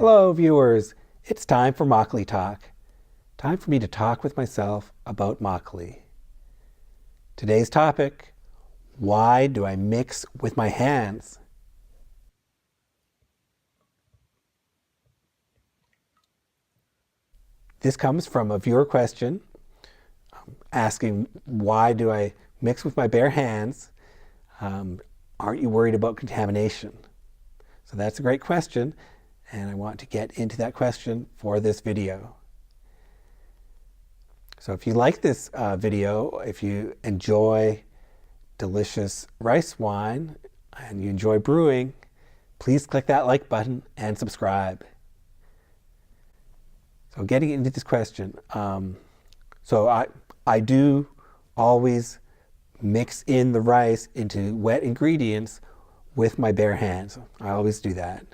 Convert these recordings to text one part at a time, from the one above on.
Hello, viewers. It's time for Mockley Talk. Time for me to talk with myself about Mockley. Today's topic, why do I mix with my hands? This comes from a viewer question asking, why do I mix with my bare hands? Aren't you worried about contamination? So that's a great question, and I want to get into that question for this video. So if you like this video, if you enjoy delicious rice wine and you enjoy brewing, please click that like button and subscribe. So getting into this question, so I do always mix in the rice into wet ingredients with my bare hands. I always do that.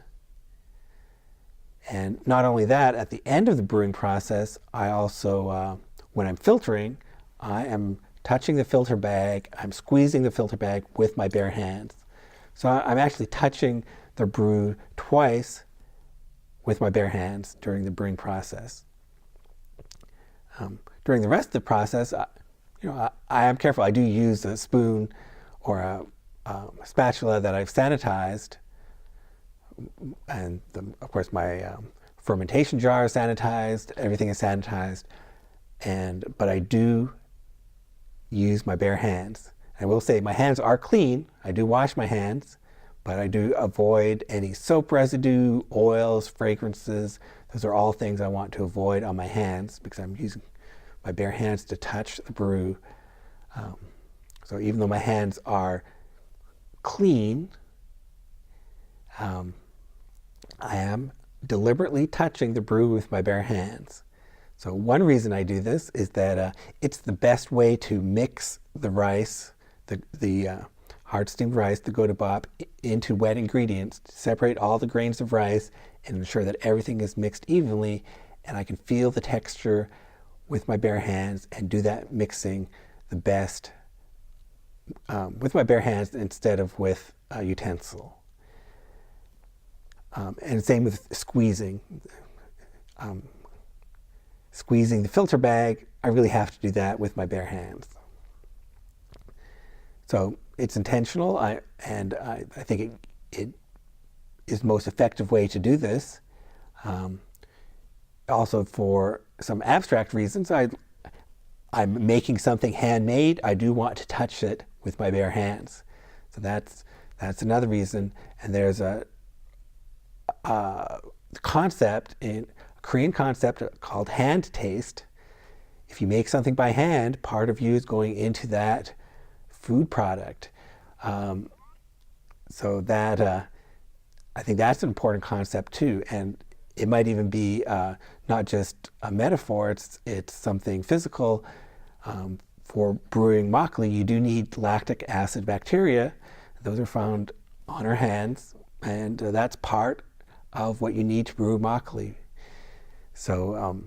And not only that, at the end of the brewing process, I also, when I'm filtering, I am touching the filter bag, I'm squeezing the filter bag with my bare hands. So I'm actually touching the brew twice with my bare hands during the brewing process. During the rest of the process, I am careful. I do use a spoon or a spatula that I've sanitized, and of course my fermentation jar is sanitized. Everything is sanitized, but I do use my bare hands. I will say my hands are clean. I do wash my hands, but I do avoid any soap residue, oils, fragrances. Those are all things I want to avoid on my hands because I'm using my bare hands to touch the brew. So even though my hands are clean, I am deliberately touching the brew with my bare hands. So one reason I do this is that it's the best way to mix the rice, the hard steamed rice, the Godebop, into wet ingredients, to separate all the grains of rice and ensure that everything is mixed evenly, and I can feel the texture with my bare hands and do that mixing the best with my bare hands instead of with a utensil. And same with squeezing. Squeezing the filter bag, I really have to do that with my bare hands. So it's intentional, and I think it is the most effective way to do this. Also, for some abstract reasons, I'm making something handmade. I do want to touch it with my bare hands. So that's another reason. And there's a concept, a Korean concept called hand taste. If you make something by hand, part of you is going into that food product. So that I think that's an important concept too, and it might even be not just a metaphor. It's something physical. For brewing Mockley, you do need lactic acid bacteria. Those are found on our hands, and that's part of what you need to brew Mockley. So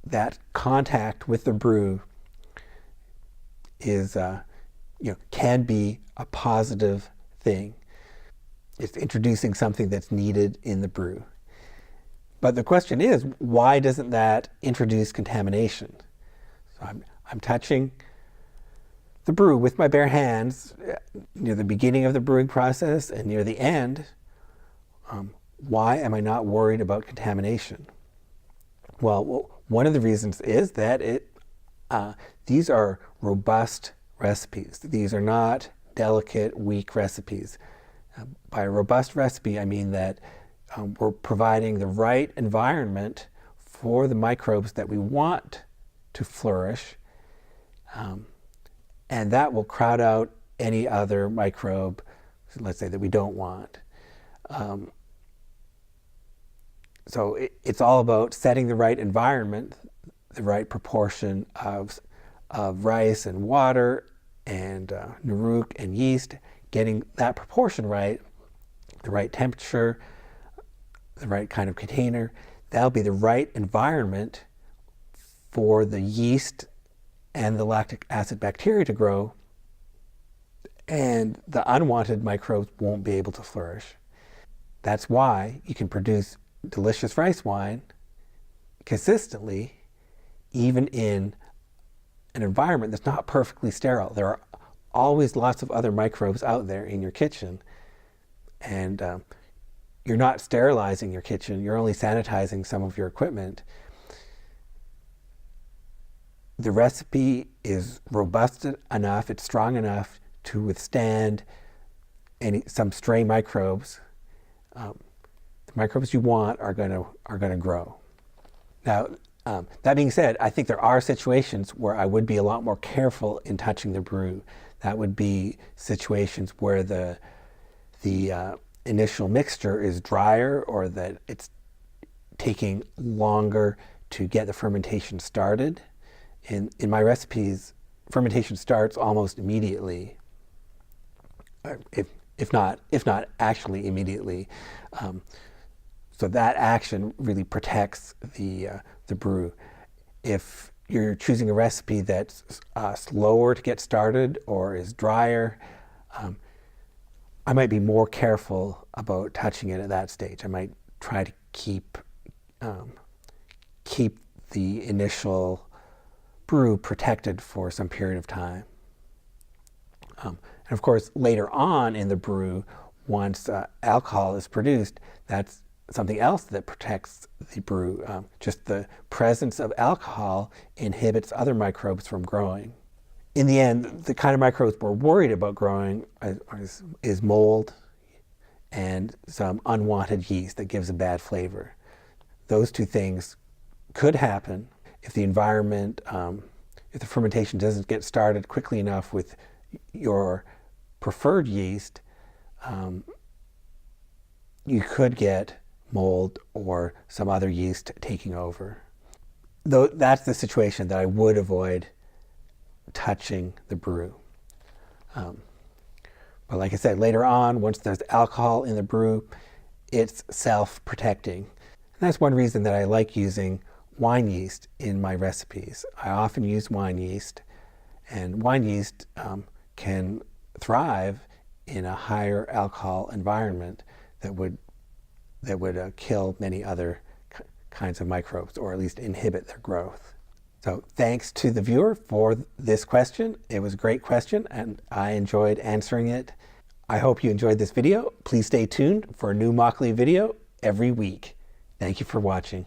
that contact with the brew is, can be a positive thing. It's introducing something that's needed in the brew. But the question is, why doesn't that introduce contamination? So I'm touching the brew with my bare hands near the beginning of the brewing process and near the end. Why am I not worried about contamination? Well, one of the reasons is that these are robust recipes. These are not delicate, weak recipes. By a robust recipe, I mean that we're providing the right environment for the microbes that we want to flourish, and that will crowd out any other microbe, let's say, that we don't want. So it's all about setting the right environment, the right proportion of rice and water and naruk and yeast, getting that proportion right, the right temperature, the right kind of container. That'll be the right environment for the yeast and the lactic acid bacteria to grow, and the unwanted microbes won't be able to flourish. That's why you can produce delicious rice wine consistently, even in an environment that's not perfectly sterile. There are always lots of other microbes out there in your kitchen, and you're not sterilizing your kitchen, you're only sanitizing some of your equipment. The recipe is robust enough, it's strong enough to withstand some stray microbes. The microbes you want are going to grow. Now, that being said, I think there are situations where I would be a lot more careful in touching the brew. That would be situations where the initial mixture is drier, or that it's taking longer to get the fermentation started. In my recipes, fermentation starts almost immediately, if not actually immediately. So that action really protects the brew. If you're choosing a recipe that's slower to get started or is drier, I might be more careful about touching it at that stage. I might try to keep the initial brew protected for some period of time. And of course, later on in the brew, once alcohol is produced, that's something else that protects the brew. Just the presence of alcohol inhibits other microbes from growing. In the end, the kind of microbes we're worried about growing is mold and some unwanted yeast that gives a bad flavor. Those two things could happen if the environment, if the fermentation doesn't get started quickly enough with your preferred yeast. You could get mold or some other yeast taking over. Though that's the situation that I would avoid touching the brew. But like I said, later on, once there's alcohol in the brew, it's self-protecting. And that's one reason that I like using wine yeast in my recipes. I often use wine yeast, and wine yeast can thrive in a higher alcohol environment that would kill many other kinds of microbes, or at least inhibit their growth. So thanks to the viewer for this question. It was a great question, and I enjoyed answering it. I hope you enjoyed this video. Please stay tuned for a new Immokalee video every week. Thank you for watching.